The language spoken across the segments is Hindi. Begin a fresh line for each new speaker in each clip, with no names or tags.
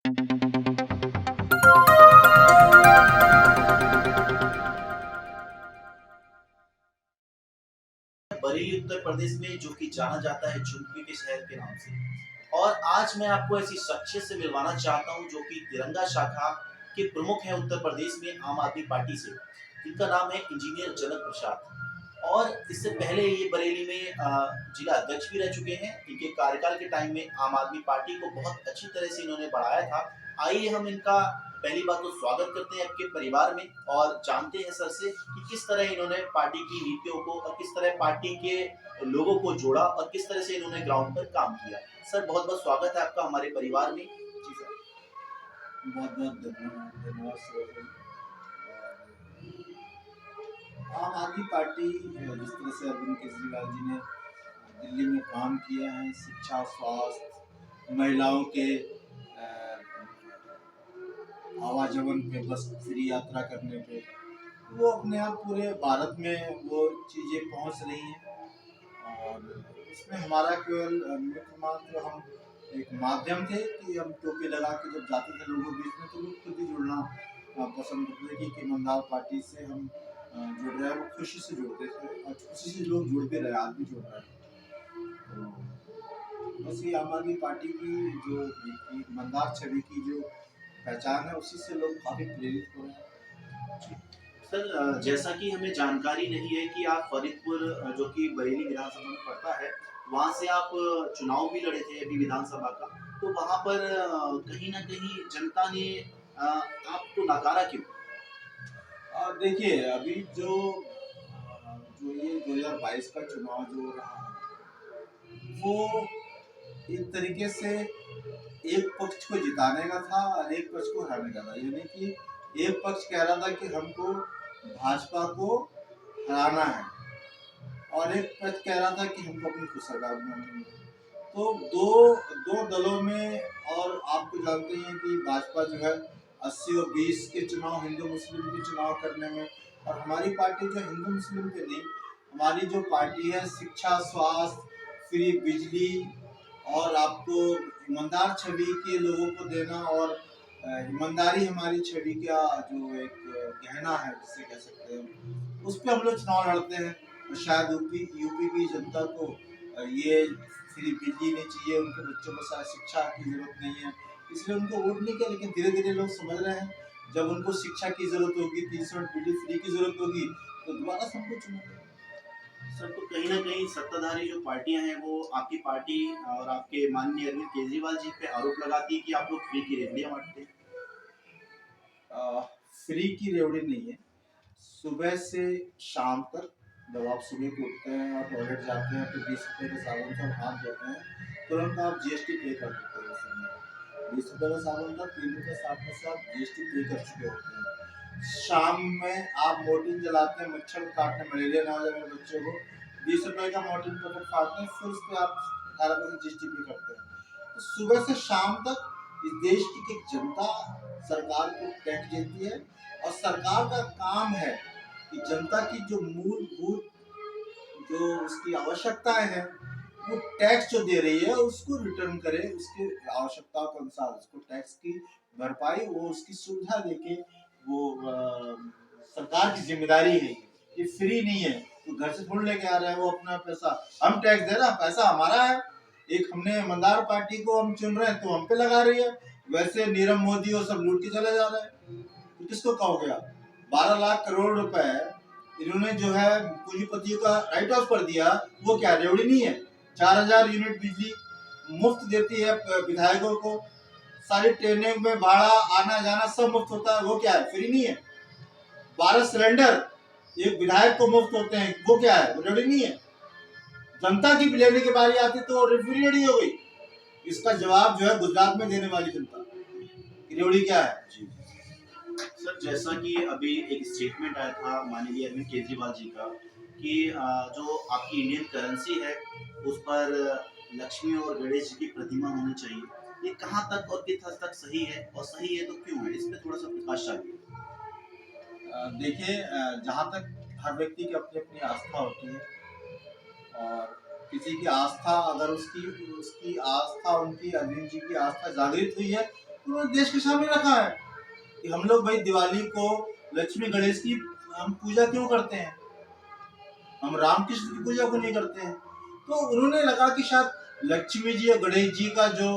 बरेली उत्तर प्रदेश में जो कि जाना जाता है झुमपी के शहर के नाम से। और आज मैं आपको ऐसी शख्सियत से मिलवाना चाहता हूं जो कि तिरंगा शाखा के प्रमुख हैं उत्तर प्रदेश में आम आदमी पार्टी से, जिनका नाम है इंजीनियर जनक प्रसाद। और इससे पहले ये बरेली में जिला अध्यक्ष भी रह चुके हैं। इनके कार्यकाल के टाइम में आम आदमी पार्टी को बहुत अच्छी तरह से इन्होंने बढ़ाया था। आइए हम इनका पहली बात तो स्वागत करते हैं आपके परिवार में और जानते हैं सर से कि किस तरह इन्होंने पार्टी की नीतियों को और किस तरह पार्टी के लोगों को जोड़ा और किस तरह से इन्होंने ग्राउंड पर काम किया। सर बहुत बहुत स्वागत है आपका हमारे परिवार में। जी सर।
बहुत बहुत धन्यवाद धन्यवाद सर। आम आदमी पार्टी जिस तरह से अरविंद केजरीवाल जी ने दिल्ली में काम किया है, शिक्षा, स्वास्थ्य, महिलाओं के आवागमन पे, बस फ्री यात्रा करने पे, वो अपने आप पूरे भारत में वो चीज़ें पहुंच रही हैं। और उसमें हमारा केवल मात्र हम एक माध्यम थे कि हम टोपी लगा के जब जाते थे लोगों के बीच में, तो लोग खुद ही जुड़ना पसंद करते थे कि ईमानदार पार्टी से हम जुड़ रहे हैं। वो खुशी से जुड़ते थे और खुशी से लोग जुड़ भी रहे, आज भी जुड़ रहे हैं। तो बस ये आम आदमी पार्टी की जो ईमानदार छवि की जो पहचान है, उसी से लोग काफ़ी प्रेरित हो रहे हैं।
सर जैसा कि हमें जानकारी नहीं है कि आप फरीदपुर जो कि बरेली विधानसभा में पड़ता है, वहाँ से आप चुनाव भी लड़े थे अभी विधानसभा का, तो वहाँ पर कहीं ना कहीं जनता ने आपको नकारा क्यों?
देखिए, अभी जो जो ये 2022 का चुनाव जो रहा, वो एक तरीके से एक पक्ष को जिताने का था और एक पक्ष को हराने का था। यानी कि एक पक्ष कह रहा था कि हमको भाजपा को हराना है और एक पक्ष कह रहा था कि हमको अपनी खुद सरकार बनानी है। तो दो दो दलों में, और आप तो जानते हैं कि भाजपा जो है 80 और 20 के चुनाव हिंदू मुस्लिम के चुनाव करने में, और हमारी पार्टी जो हिंदू मुस्लिम के नहीं, हमारी जो पार्टी है शिक्षा, स्वास्थ्य, फ्री बिजली और आपको ईमानदार छवि के लोगों को देना, और ईमानदारी हमारी छवि का जो एक गहना है जिसे कह सकते हैं, उस पर हम लोग चुनाव लड़ते हैं। और शायद यूपी की जनता को ये फ्री बिजली नहीं चाहिए, उनके बच्चों को शायद शिक्षा की जरूरत नहीं है, इसलिए उनको वोट नहीं किया। लेकिन धीरे धीरे लोग समझ रहे हैं, जब उनको शिक्षा की जरूरत होगी, 300 यूनिट बिजली फ्री की जरूरत होगी, तो दोबारा सबको चुनेंगे।
सर तो कहीं ना कहीं सत्ताधारी जो पार्टियां हैं वो आपकी पार्टी और आपके माननीय अरविंद केजरीवाल जी पे आरोप लगाती है कि आप लोग फ्री की रेवड़ियां बांटते हैं।
फ्री की रेवड़ी नहीं है। सुबह से शाम तक जब आप सुबह को उठते हैं और टॉयलेट जाते हैं, तो 20 रुपये के साबुन से हाथ धोते हैं, तुरंत आप जीएसटी पे कर देते हैं। उस समय 20 रुपये का साबुन था, 3 रुपये 60 पैसे आप जीएसटी पे कर चुके होते हैं। शाम में आप मोर्टिन जलाते हैं, मच्छर काटने, मलेरिया ना हो जाए मेरे बच्चों को, 20 रुपये का मोर्टिन पैकेट फाड़ते हैं, फिर उस पर आप 18% जीएसटी पे करते हैं। तो सुबह से शाम तक इस देश की जनता सरकार को टैक्स देती है, और सरकार का काम है कि जनता की जो मूलभूत जो उसकी आवश्यकताएं हैं, वो टैक्स जो दे रही है उसको रिटर्न करे, उसके आवश्यकताओं के अनुसार उसको टैक्स की भरपाई, वो उसकी सुविधा देके, वो सरकार की जिम्मेदारी है। ये फ्री नहीं है, तो घर से थोड़ी लेके आ रहे हैं वो अपना पैसा, हम टैक्स दे रहे हैं, पैसा हमारा है। एक हमने ईमानदार पार्टी को हम चुन रहे हैं तो हम पे लगा रही है, वैसे नीरव मोदी और सब लूट के चले जा रहे हैं, तो किसको कहोगे आप? 12 लाख करोड़ रुपए इन्होंने जो है पूंजीपतियों का राइट ऑफ कर दिया, वो क्या रेवड़ी नहीं है? 4000 यूनिट बिजली मुफ्त देती है विधायकों को, सारी ट्रेनें में भाड़ा आना जाना सब मुफ्त होता है, वो क्या है? फ्री नहीं है। 12 सिलेंडर एक विधायक को मुफ्त होते हैं, वो क्या है? वो रेवड़ी नहीं है। जनता की लेने की बारी आती तो रेवड़ी हो गई। इसका जवाब जो है गुजरात में देने वाली जनता, रेवड़ी क्या है।
जी सर, जैसा कि अभी एक स्टेटमेंट आया था माननीय अरविंद केजरीवाल जी का कि जो आपकी इंडियन करेंसी है उस पर लक्ष्मी और गणेश जी की प्रतिमा होनी चाहिए, ये कहाँ तक और किस हद तक सही है, और सही है तो क्यों है, इस पर थोड़ा सा प्रकाश डालिए।
देखिए, जहाँ तक हर व्यक्ति की अपनी अपनी आस्था होती है, और किसी की आस्था अगर उसकी उसकी आस्था, उनकी अरविंद जी की आस्था जागृत हुई है, तो उन्होंने देश के सामने रखा है कि हम लोग भाई दिवाली को लक्ष्मी गणेश की हम पूजा क्यों करते हैं, हम रामकृष्ण की पूजा को नहीं करते हैं। तो उन्होंने लगा कि शायद लक्ष्मी जी या गणेश जी का जो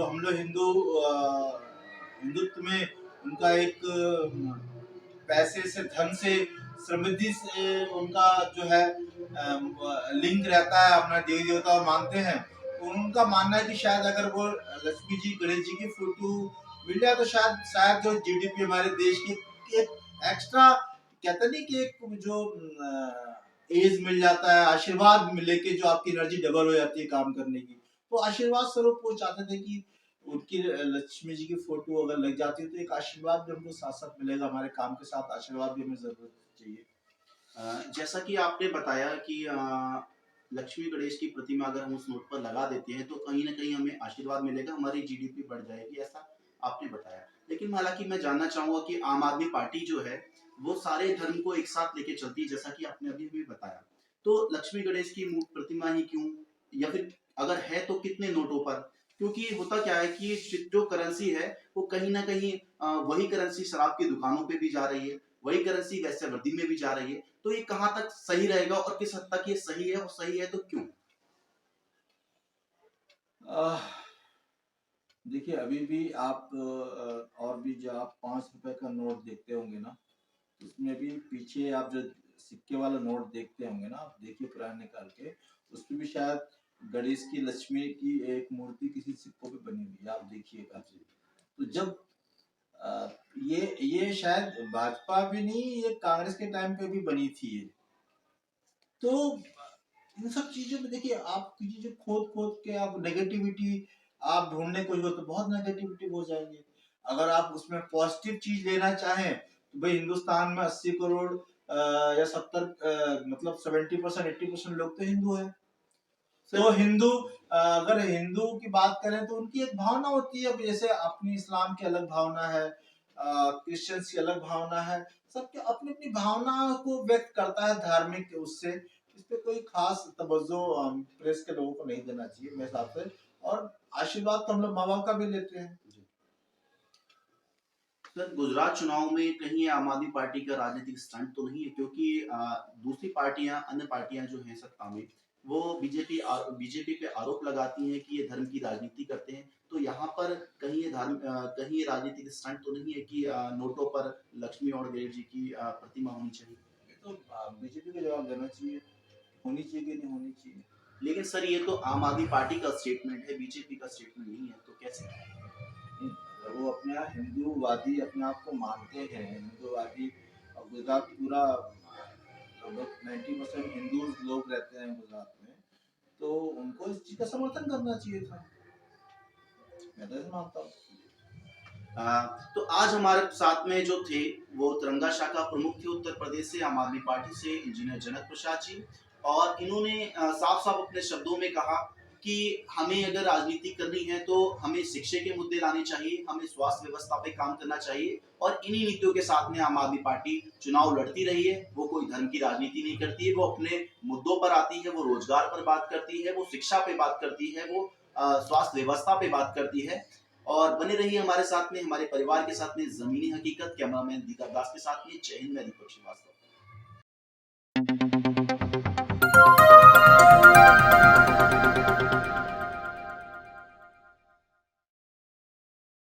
हम लोग हिंदुत्व में उनका एक पैसे से, धन से, समृद्धि से उनका जो है लिंक रहता है, अपना देवी देवता मानते हैं। तो उनका मानना है कि शायद अगर वो लक्ष्मी जी गणेश जी की फोटो मिल जाए तो शायद जो जीडीपी हमारे देश की एक एक्स्ट्रा, कहते नहीं कि एक जो एज मिल जाता है, आशीर्वाद मिले के जो आपकी एनर्जी डबल हो जाती है काम करने की। तो आशीर्वाद स्वरूप वो चाहते थे कि उनकी लक्ष्मी जी की फोटो अगर लग जाती है तो एक आशीर्वाद भी हमको साथ साथ मिलेगा, हमारे काम के साथ आशीर्वाद भी हमें जरूरत चाहिए।
जैसा कि आपने बताया कि लक्ष्मी गणेश की प्रतिमा अगर हम उस नोट पर लगा देते हैं तो कहीं ना कहीं हमें आशीर्वाद मिलेगा, हमारी जीडीपी बढ़ जाएगी, ऐसा आपने बताया। लेकिन हालांकि मैं जानना चाहूंगा कि आम आदमी पार्टी जो है वो सारे धर्म को एक साथ लेके चलती है, जैसा कि आपने अभी भी बताया। तो लक्ष्मी गणेश की प्रतिमा ही क्यों, या फिर अगर है तो कितने नोटों पर? क्योंकि होता क्या है कि जो करेंसी है वो कहीं ना कहीं वही करेंसी शराब की दुकानों पे भी जा रही है, वही करेंसी वैश्यवृत्ति में भी जा रही है। तो ये कहाँ तक सही रहेगा और किस हद तक ये सही है, और सही है तो क्यों?
देखिए अभी भी आप और भी जो आप 5 रुपए का नोट देखते होंगे ना, उसमें भी पीछे आप जो सिक्के वाला नोट देखते होंगे ना, आप देखिए पुराने निकाल के, उसमें भी शायद गणेश की, लक्ष्मी की एक मूर्ति किसी सिक्कों पे बनी हुई है, आप देखिएगा। तो जब अ, ये शायद भाजपा भी नहीं, ये कांग्रेस के टाइम पे भी बनी थी ये। तो इन सब चीजों में देखिए आप चीजें खोद खोद के आप नेगेटिविटी आप ढूंढने को हो तो बहुत नेगेटिविटी हो जाएंगे। अगर आप उसमें पॉजिटिव चीज लेना चाहें तो भाई हिंदुस्तान में 80 करोड़ या 70 मतलब 70% 80% लोग तो हिंदू है। तो हिंदू अगर हिंदू की बात करें तो उनकी एक भावना होती है, अब जैसे अपनी इस्लाम की अलग भावना है, क्रिश्चियंस की अलग भावना है, सबके अपनी अपनी भावना को व्यक्त करता है धार्मिक उससे। इस पे कोई खास तवज्जो प्रेस के लोगों को नहीं देना चाहिए मेरे हिसाब से। और आशीर्वाद तो हम लोग माँ बाप का भी लेते हैं।
सर, गुजरात चुनाव में कहीं आम आदमी पार्टी का राजनीतिक स्टंट तो नहीं है? क्योंकि दूसरी पार्टियां, अन्य पार्टियां जो हैं सत्ता में, वो बीजेपी पे आरोप लगाती हैं कि ये धर्म की राजनीति करते हैं। तो यहाँ पर कहीं कहीं ये राजनीतिक स्टंट तो नहीं है कि नोटों पर लक्ष्मी और गणेश जी की प्रतिमा होनी चाहिए?
ये तो बीजेपी को जवाब देना चाहिए, होनी चाहिए कि नहीं होनी चाहिए।
लेकिन सर ये तो आम आदमी पार्टी का स्टेटमेंट है, बीजेपी का स्टेटमेंट नहीं है, तो कैसे?
वो अपने आप हिंदूवादी अपने आप को मानते हैं, हिंदूवादी। और गुजरात पूरा लगभग 90% हिंदू लोग रहते हैं गुजरात में, तो उनको इस चीज का समर्थन करना चाहिए था, मैं तो ऐसे मानता हूँ।
तो आज हमारे साथ में जो थे वो तिरंगा शाखा प्रमुख थे उत्तर प्रदेश से, आम आदमी पार्टी से, इंजीनियर जनक प्रसाद जी। और इन्होंने साफ साफ अपने शब्दों में कहा कि हमें अगर राजनीति करनी है तो हमें शिक्षा के मुद्दे लाने चाहिए, हमें स्वास्थ्य व्यवस्था पे काम करना चाहिए, और इन्हीं नीतियों के साथ में आम आदमी पार्टी चुनाव लड़ती रही है। वो कोई धर्म की राजनीति नहीं करती है, वो अपने मुद्दों पर आती है, वो रोजगार पर बात करती है, वो शिक्षा पे बात करती है, वो स्वास्थ्य व्यवस्था पे बात करती है। और बने रहिए हमारे साथ में, हमारे परिवार के साथ में। जमीनी हकीकत कैमरामैन दीदा दास के साथ में। जय हिंद, मैं दीपक श्रीवास्तव।